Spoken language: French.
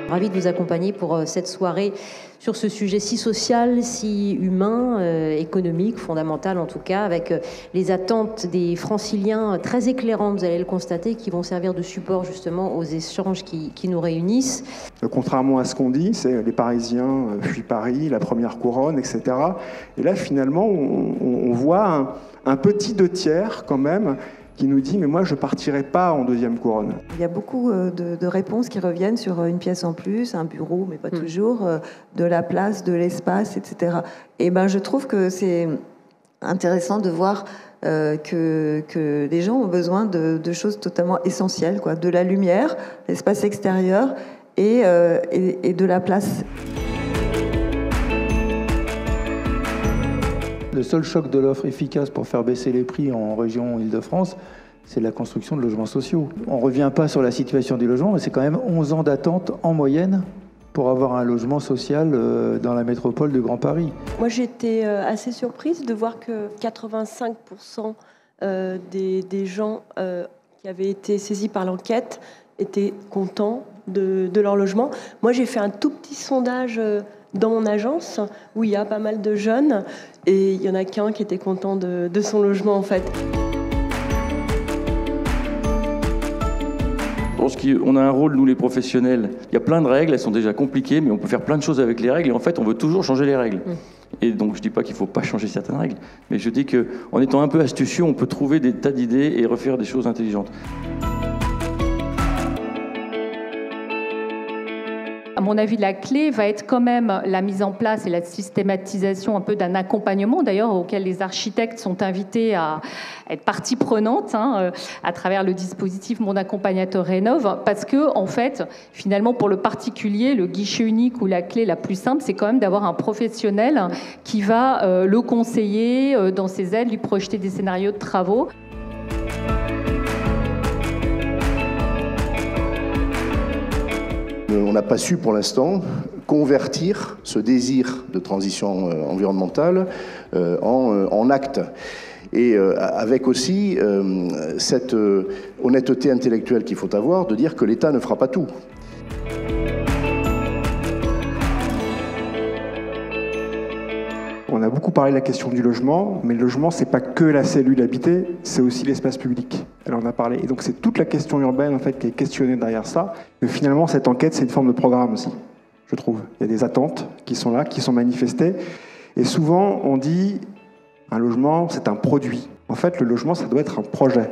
Ravi de vous accompagner pour cette soirée sur ce sujet si social, si humain, économique, fondamental en tout cas, avec les attentes des franciliens très éclairantes, vous allez le constater, qui vont servir de support justement aux échanges qui nous réunissent. Contrairement à ce qu'on dit, c'est les Parisiens fuient Paris, la première couronne, etc. Et là finalement on voit un petit 2/3 quand même qui nous dit « mais moi je partirai pas en deuxième couronne ». Il y a beaucoup de réponses qui reviennent sur une pièce en plus, un bureau, mais pas toujours, de la place, de l'espace, etc. Et ben je trouve que c'est intéressant de voir que les gens ont besoin de choses totalement essentielles, quoi, de la lumière, l'espace extérieur et de la place. Le seul choc de l'offre efficace pour faire baisser les prix en région Île-de-France, c'est la construction de logements sociaux. On ne revient pas sur la situation du logement, mais c'est quand même 11 ans d'attente en moyenne pour avoir un logement social dans la métropole de Grand Paris. Moi, j'étais assez surprise de voir que 85% des gens qui avaient été saisis par l'enquête étaient contents de leur logement. Moi, j'ai fait un tout petit sondage dans mon agence où il y a pas mal de jeunes et il y en a qu'un qui était content de son logement en fait. Je pense qu'on a un rôle, nous les professionnels. Il y a plein de règles, elles sont déjà compliquées, mais on peut faire plein de choses avec les règles et en fait on veut toujours changer les règles. Et donc je dis pas qu'il faut pas changer certaines règles, mais je dis qu'en étant un peu astucieux, on peut trouver des tas d'idées et refaire des choses intelligentes. À mon avis, la clé va être quand même la mise en place et la systématisation un peu d'un accompagnement, d'ailleurs, auquel les architectes sont invités à être partie prenante à travers le dispositif Mon Accompagnateur Rénov', parce que, en fait, finalement, pour le particulier, le guichet unique ou la clé la plus simple, c'est quand même d'avoir un professionnel qui va le conseiller dans ses aides, lui projeter des scénarios de travaux. On n'a pas su pour l'instant convertir ce désir de transition environnementale en actes. Et avec aussi cette honnêteté intellectuelle qu'il faut avoir de dire que l'État ne fera pas tout. On a beaucoup parlé de la question du logement, mais le logement, c'est pas que la cellule habitée, c'est aussi l'espace public. Elle en a parlé. Et donc c'est toute la question urbaine en fait qui est questionnée derrière ça. Mais finalement, cette enquête, c'est une forme de programme aussi, je trouve. Il y a des attentes qui sont là, qui sont manifestées. Et souvent, on dit un logement, c'est un produit. En fait, le logement, ça doit être un projet.